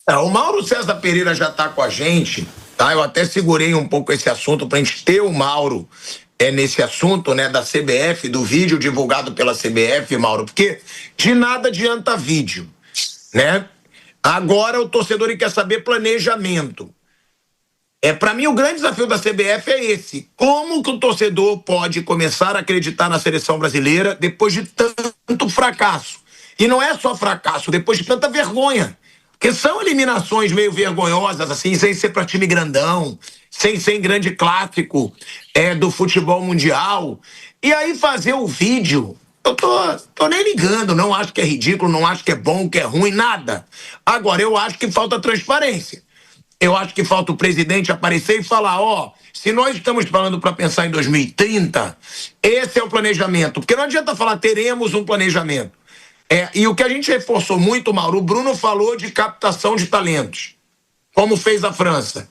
O Mauro César Pereira já está com a gente, tá? Eu até segurei um pouco esse assunto para a gente ter o Mauro nesse assunto, né, da CBF, do vídeo divulgado pela CBF, Mauro, porque de nada adianta vídeo, né? Agora o torcedor quer saber planejamento. Para mim, o grande desafio da CBF é esse. Como que o torcedor pode começar a acreditar na seleção brasileira depois de tanto fracasso? E não é só fracasso, depois de tanta vergonha. Porque são eliminações meio vergonhosas, assim, sem ser para time grandão, sem ser em grande clássico do futebol mundial. E aí fazer o vídeo, eu tô nem ligando, não acho que é ridículo, não acho que é bom, que é ruim, nada. Agora, eu acho que falta transparência. Eu acho que falta o presidente aparecer e falar, se nós estamos falando para pensar em 2030, esse é o planejamento. Porque não adianta falar, teremos um planejamento. E o que a gente reforçou muito, Mauro, o Bruno falou de captação de talentos, como fez a França.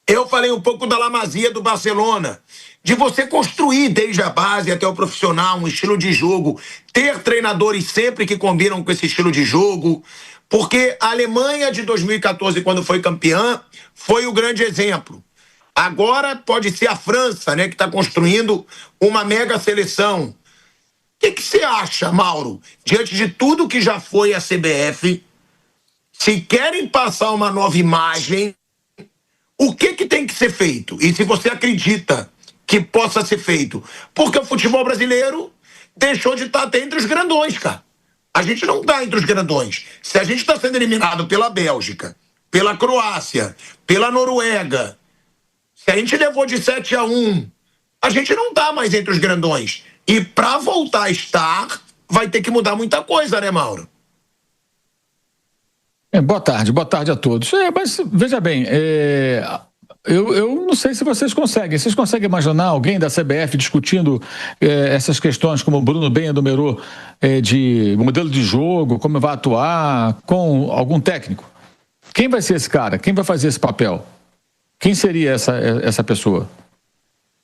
Eu falei um pouco da La Masia do Barcelona, de você construir desde a base até o profissional um estilo de jogo, ter treinadores sempre que combinam com esse estilo de jogo, porque a Alemanha de 2014, quando foi campeã, foi o grande exemplo. Agora pode ser a França, né, que está construindo uma mega seleção. O que você acha, Mauro, diante de tudo que já foi a CBF, se querem passar uma nova imagem, o que tem que ser feito? E se você acredita que possa ser feito? Porque o futebol brasileiro deixou de estar até entre os grandões, cara. A gente não está entre os grandões. Se a gente está sendo eliminado pela Bélgica, pela Croácia, pela Noruega, se a gente levou de 7-1, a gente não está mais entre os grandões. E para voltar a estar, vai ter que mudar muita coisa, né, Mauro? Boa tarde a todos. Mas veja bem, eu não sei se vocês conseguem. Vocês conseguem imaginar alguém da CBF discutindo essas questões, como o Bruno bem enumerou, de modelo de jogo, como vai atuar, com algum técnico? Quem vai ser esse cara? Quem vai fazer esse papel? Quem seria essa pessoa?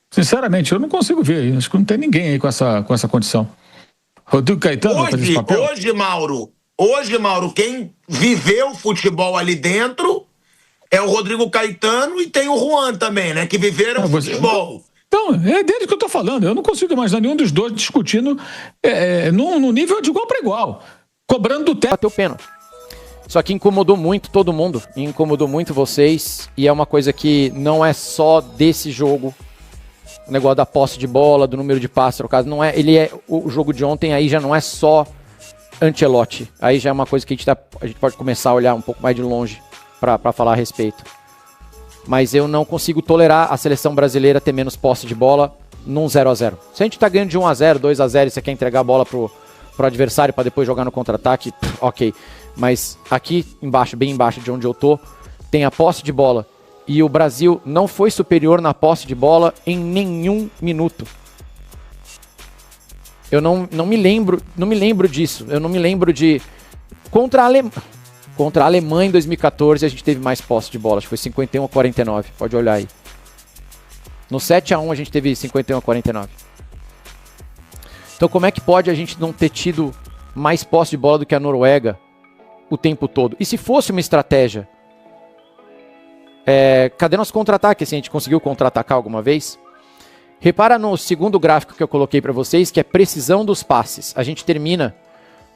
Sinceramente, eu não consigo ver. Acho que não tem ninguém aí com essa condição. Rodrigo Caetano vai fazer esse papel? Hoje, Mauro, quem viveu o futebol ali dentro é o Rodrigo Caetano e tem o Juan também, né? Que viveram o futebol. Então, é dele que eu tô falando. Eu não consigo imaginar nenhum dos dois discutindo no nível de igual para igual. Cobrando do técnico. Bateu pênalti. Só que incomodou muito todo mundo. Incomodou muito vocês. E é uma coisa que não é só desse jogo. O negócio da posse de bola, do número de passes trocados. Não é, o jogo de ontem aí já não é só Ancelotti. Aí já é uma coisa que a gente pode começar a olhar um pouco mais de longe para falar a respeito. Mas eu não consigo tolerar a seleção brasileira ter menos posse de bola num 0-0. Se a gente tá ganhando de 1-0, 2-0 e você quer entregar a bola pro adversário para depois jogar no contra-ataque, ok. Mas aqui embaixo, bem embaixo de onde eu tô, tem a posse de bola. E o Brasil não foi superior na posse de bola em nenhum minuto. Eu não me lembro disso. Eu não me lembro de... Contra a Alemanha em 2014 a gente teve mais posse de bola. Acho que foi 51-49. Pode olhar aí. No 7-1 a gente teve 51-49. Então como é que pode a gente não ter tido mais posse de bola do que a Noruega o tempo todo? E se fosse uma estratégia... cadê nosso contra-ataque? Assim, a gente conseguiu contra-atacar alguma vez? Repara no segundo gráfico que eu coloquei para vocês, que é precisão dos passes. A gente termina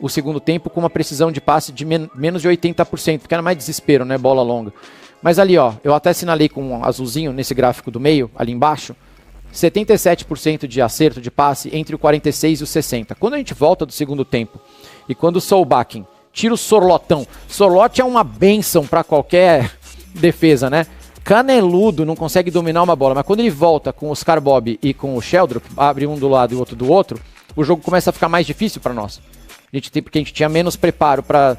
o segundo tempo com uma precisão de passe de menos de 80%, porque era mais desespero, né? Bola longa. Mas ali, ó, eu até sinalei com um azulzinho nesse gráfico do meio, ali embaixo, 77% de acerto de passe entre o 46 e o 60. Quando a gente volta do segundo tempo e quando o Solbakken tira o Sorlotão, Sorlote é uma bênção para qualquer defesa, né? Caneludo, não consegue dominar uma bola, mas quando ele volta com o Oscar Bob e com o Sheldrop, abre um do lado e o outro do outro, o jogo começa a ficar mais difícil para nós. Porque a gente tinha menos preparo para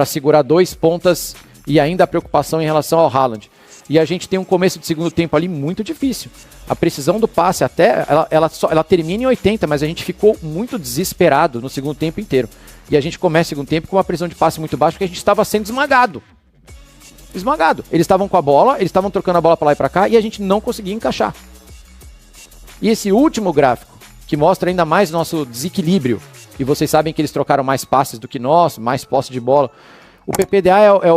segurar dois pontas e ainda a preocupação em relação ao Haaland. E a gente tem um começo de segundo tempo ali muito difícil. A precisão do passe até, ela termina em 80, mas a gente ficou muito desesperado no segundo tempo inteiro. E a gente começa o segundo tempo com uma precisão de passe muito baixa, porque a gente estava sendo esmagado. Eles estavam com a bola, eles estavam trocando a bola para lá e para cá e a gente não conseguia encaixar. E esse último gráfico, que mostra ainda mais nosso desequilíbrio, e vocês sabem que eles trocaram mais passes do que nós, mais posse de bola. O PPDA é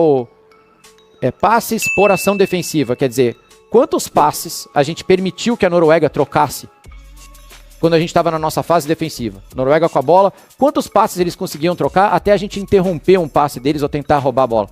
passes por ação defensiva, quer dizer, quantos passes a gente permitiu que a Noruega trocasse quando a gente estava na nossa fase defensiva. Noruega com a bola, quantos passes eles conseguiam trocar até a gente interromper um passe deles ou tentar roubar a bola.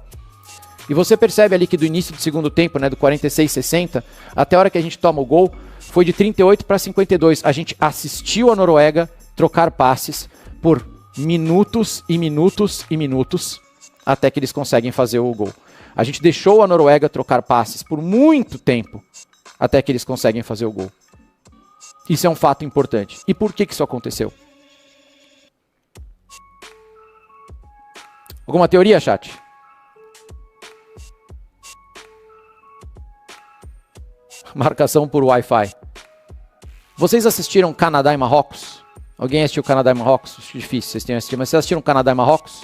E você percebe ali que do início do segundo tempo, né, do 46-60, até a hora que a gente toma o gol, foi de 38 para 52. A gente assistiu a Noruega trocar passes por minutos e minutos e minutos até que eles conseguem fazer o gol. A gente deixou a Noruega trocar passes por muito tempo até que eles conseguem fazer o gol. Isso é um fato importante. E por que isso aconteceu? Alguma teoria, chat? Marcação por Wi-Fi. Vocês assistiram Canadá e Marrocos? Alguém assistiu Canadá e Marrocos? Acho difícil, vocês tenham assistido. Mas vocês assistiram Canadá e Marrocos?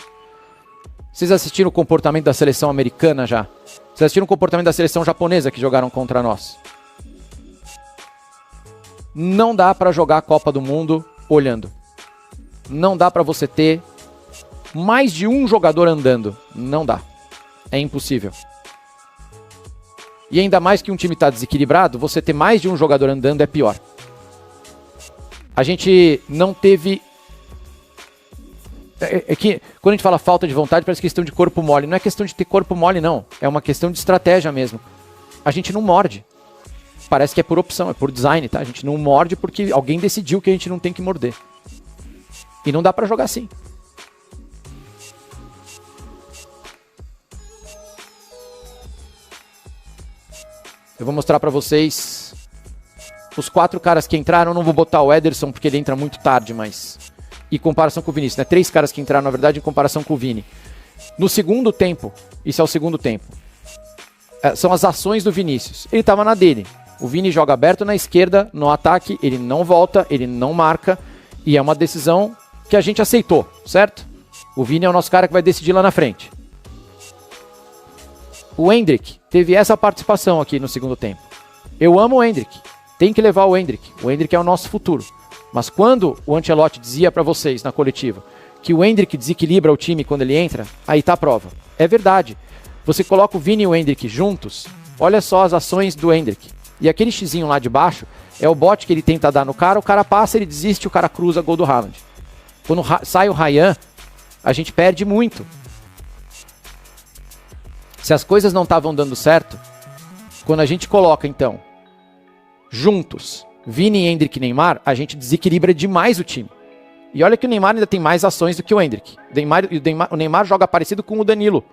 Vocês assistiram o comportamento da seleção americana já? Vocês assistiram o comportamento da seleção japonesa que jogaram contra nós? Não dá pra jogar a Copa do Mundo olhando. Não dá pra você ter mais de um jogador andando. Não dá. É impossível. E ainda mais que um time tá desequilibrado, você ter mais de um jogador andando é pior. A gente não teve... É que quando a gente fala falta de vontade, parece questão de corpo mole. Não é questão de ter corpo mole, não. É uma questão de estratégia mesmo. A gente não morde. Parece que é por opção, é por design, tá? A gente não morde porque alguém decidiu que a gente não tem que morder. E não dá pra jogar assim. Eu vou mostrar pra vocês os 4 caras que entraram. Eu não vou botar o Ederson porque ele entra muito tarde, mas... em comparação com o Vinícius, né? 3 caras que entraram, na verdade, em comparação com o Vini. No segundo tempo, isso é o segundo tempo, são as ações do Vinícius. Ele tava na dele. O Vini joga aberto na esquerda, no ataque, ele não volta, ele não marca, e é uma decisão que a gente aceitou, certo? O Vini é o nosso cara que vai decidir lá na frente. O Endrick teve essa participação aqui no segundo tempo. Eu amo o Endrick, tem que levar o Endrick é o nosso futuro. Mas quando o Ancelotti dizia pra vocês na coletiva que o Endrick desequilibra o time quando ele entra, aí tá a prova. É verdade. Você coloca o Vini e o Endrick juntos, olha só as ações do Endrick. E aquele xizinho lá de baixo é o bote que ele tenta dar no cara, o cara passa, ele desiste, o cara cruza, gol do Haaland. Quando sai o Ryan, a gente perde muito. Se as coisas não estavam dando certo, quando a gente coloca, então, juntos, Vini, Endrick e Neymar, a gente desequilibra demais o time. E olha que o Neymar ainda tem mais ações do que o Endrick. O Neymar joga parecido com o Danilo.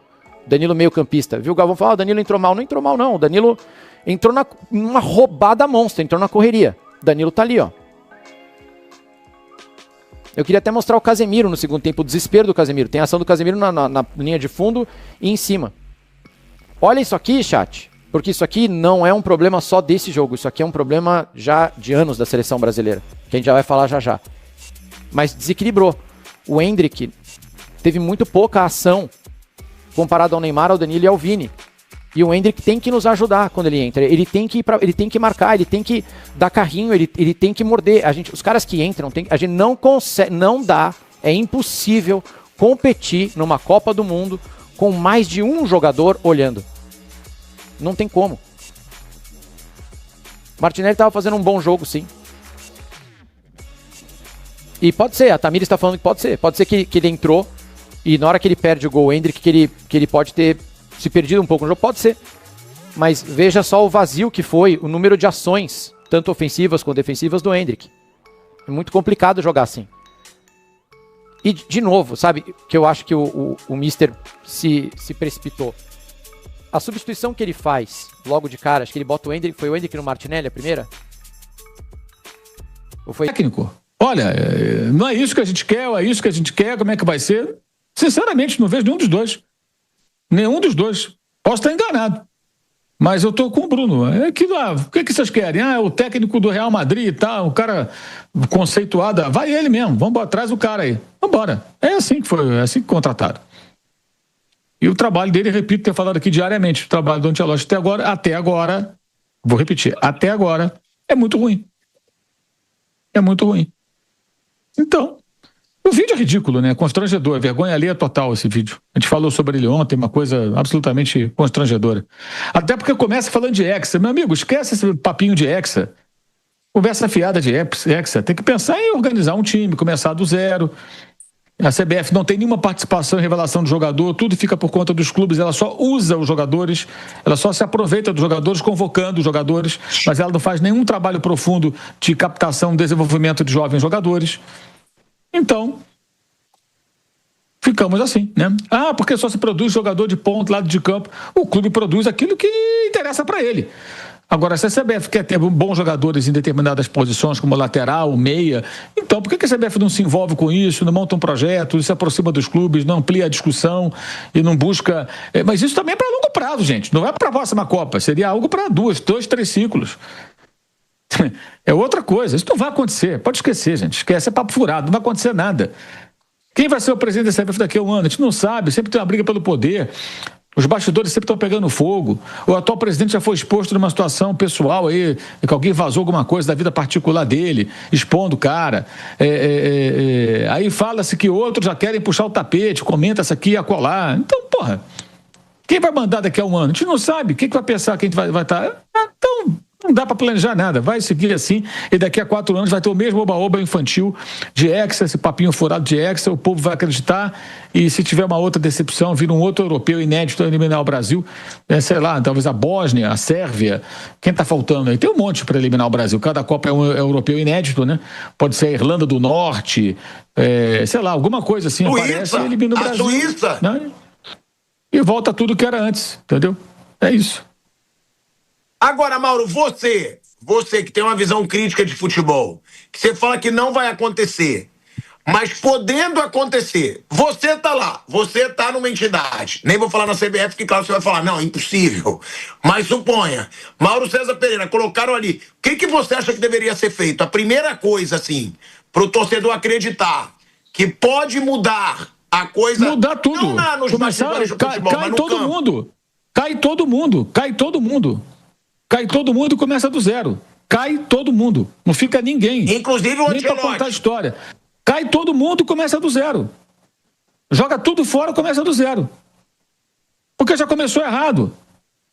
Danilo meio campista. Viu o Galvão falar, o Danilo entrou mal. Não entrou mal, não. O Danilo entrou numa roubada monstra, entrou na correria. O Danilo tá ali, ó. Eu queria até mostrar o Casemiro no segundo tempo, o desespero do Casemiro. Tem a ação do Casemiro na linha de fundo e em cima. Olha isso aqui, chat. Porque isso aqui não é um problema só desse jogo. Isso aqui é um problema já de anos da seleção brasileira. Que a gente já vai falar já já. Mas desequilibrou. O Endrick teve muito pouca ação comparado ao Neymar, ao Danilo e ao Vini. E o Endrick tem que nos ajudar quando ele entra. Ele tem que ele tem que marcar, ele tem que dar carrinho, ele tem que morder. Os caras que entram, a gente não consegue, não dá, é impossível competir numa Copa do Mundo com mais de um jogador olhando. Não tem como. Martinelli estava fazendo um bom jogo, sim. E pode ser, a Tamires está falando que pode ser. Pode ser que ele entrou e na hora que ele perde o gol, o Endrick, que ele pode ter se perdido um pouco no jogo. Pode ser. Mas veja só o vazio que foi o número de ações, tanto ofensivas quanto defensivas, do Endrick. É muito complicado jogar assim. E, de novo, sabe, que eu acho que o Mister se precipitou. A substituição que ele faz logo de cara, acho que ele bota o Endrick, foi o Endrick no Martinelli a primeira? Ou foi... Técnico. Olha, não é isso que a gente quer, ou é isso que a gente quer, como é que vai ser? Sinceramente, não vejo nenhum dos dois. Nenhum dos dois. Posso estar enganado. Mas eu tô com o Bruno. O que vocês querem? Ah, o técnico do Real Madrid e tal, o cara conceituado. Vai ele mesmo, vamos atrás do cara aí. Vambora. É assim que foi, é assim que contrataram. E o trabalho dele, repito, ter falado aqui diariamente, o trabalho do Ancelotti até agora, vou repetir, até agora, é muito ruim. É muito ruim. Então, O vídeo é ridículo, né? Constrangedor, é vergonha alheia total esse vídeo. A gente falou sobre ele ontem, uma coisa absolutamente constrangedora. Até porque começa falando de Hexa. Meu amigo, esquece esse papinho de Hexa. Conversa fiada de Hexa. Tem que pensar em organizar um time, começar do zero. A CBF não tem nenhuma participação em revelação de jogador, tudo fica por conta dos clubes, ela só usa os jogadores, ela só se aproveita dos jogadores, convocando os jogadores, mas ela não faz nenhum trabalho profundo de captação e desenvolvimento de jovens jogadores. Então, ficamos assim, né? Ah, porque só se produz jogador de ponta, lado de campo. O clube produz aquilo que interessa para ele. Agora, se a CBF quer ter bons jogadores em determinadas posições, como lateral, meia, então por que a CBF não se envolve com isso, não monta um projeto, se aproxima dos clubes, não amplia a discussão e não busca... Mas isso também é para longo prazo, gente. Não é para a próxima Copa. Seria algo para 2, 3 ciclos. É outra coisa. Isso não vai acontecer. Pode esquecer, gente. Esquece, é papo furado. Não vai acontecer nada. Quem vai ser o presidente da CBF daqui a um ano? A gente não sabe. Sempre tem uma briga pelo poder. Os bastidores sempre estão pegando fogo. O atual presidente já foi exposto numa situação pessoal aí, que alguém vazou alguma coisa da vida particular dele, expondo o cara. Aí fala-se que outros já querem puxar o tapete, comenta essa aqui e acolá. Então, porra, quem vai mandar daqui a um ano? A gente não sabe. Quem que vai pensar que a gente vai estar... Então... Não dá para planejar nada, vai seguir assim e daqui a 4 anos vai ter o mesmo oba-oba infantil de Hexa, esse papinho furado de Hexa, o povo vai acreditar e se tiver uma outra decepção, vir um outro europeu inédito a eliminar o Brasil, sei lá, talvez a Bósnia, a Sérvia, quem tá faltando aí? Tem um monte para eliminar o Brasil, cada Copa é um europeu inédito, né? Pode ser a Irlanda do Norte, sei lá, alguma coisa assim, Suíça, aparece e elimina o Brasil. A Suíça! Né? E volta tudo que era antes, entendeu? É isso. Agora, Mauro, você que tem uma visão crítica de futebol, que você fala que não vai acontecer, mas podendo acontecer, você tá lá, você tá numa entidade, nem vou falar na CBF, que claro você vai falar, não, impossível, mas suponha, Mauro César Pereira, colocaram ali, o que você acha que deveria ser feito? A primeira coisa, assim, pro torcedor acreditar que pode mudar a coisa... Mudar tudo. Não nos bastidores do futebol, mas no todo campo. mundo. Cai todo mundo. Cai todo mundo e começa do zero. Cai todo mundo. Não fica ninguém. Inclusive o nem pra contar a história. Cai todo mundo e começa do zero. Joga tudo fora e começa do zero. Porque já começou errado.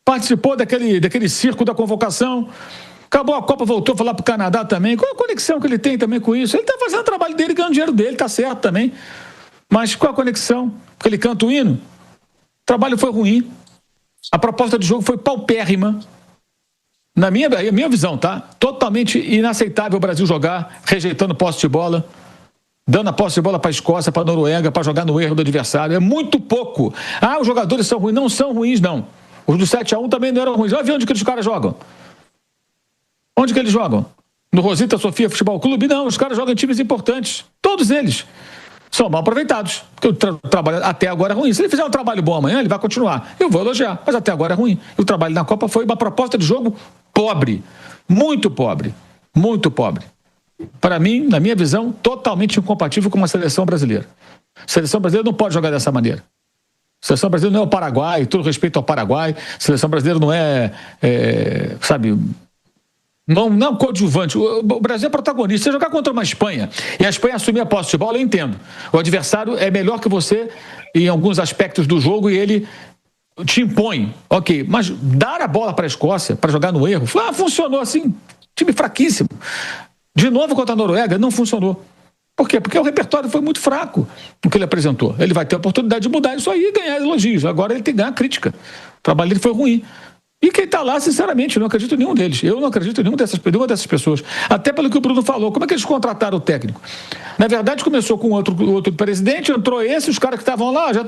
Participou daquele circo da convocação. Acabou a Copa, voltou a falar pro Canadá também. Qual a conexão que ele tem também com isso? Ele tá fazendo o trabalho dele, ganhando dinheiro dele, tá certo também. Mas qual a conexão? Porque ele canta o hino? O trabalho foi ruim. A proposta de jogo foi paupérrima. Na minha visão, tá? Totalmente inaceitável o Brasil jogar, rejeitando posse de bola, dando a posse de bola para a Escócia, para a Noruega, para jogar no erro do adversário. É muito pouco. Ah, os jogadores são ruins. Não são ruins, não. Os do 7-1 também não eram ruins. Olha onde que os caras jogam. Onde que eles jogam? No Rosita Sofia Futebol Clube? Não, os caras jogam em times importantes. Todos eles. São mal aproveitados, porque o trabalho até agora é ruim. Se ele fizer um trabalho bom amanhã, ele vai continuar. Eu vou elogiar, mas até agora é ruim. E o trabalho na Copa foi uma proposta de jogo pobre, muito pobre, muito pobre. Para mim, na minha visão, totalmente incompatível com uma seleção brasileira. A seleção brasileira não pode jogar dessa maneira. A seleção brasileira não é o Paraguai, todo respeito ao Paraguai. A seleção brasileira não sabe... Não coadjuvante. O Brasil é protagonista. Você jogar contra uma Espanha e a Espanha assumir a posse de bola, eu entendo. O adversário é melhor que você em alguns aspectos do jogo e ele te impõe. Ok, mas dar a bola para a Escócia, para jogar no erro, funcionou assim. Time fraquíssimo. De novo contra a Noruega, não funcionou. Por quê? Porque o repertório foi muito fraco no que ele apresentou. Ele vai ter a oportunidade de mudar isso aí e ganhar elogios. Agora ele tem que ganhar crítica. O trabalho dele foi ruim. E quem está lá, sinceramente, eu não acredito em nenhum deles. Eu não acredito em nenhuma dessas pessoas. Até pelo que o Bruno falou. Como é que eles contrataram o técnico? Na verdade, começou com outro presidente, entrou esse, os caras que estavam lá já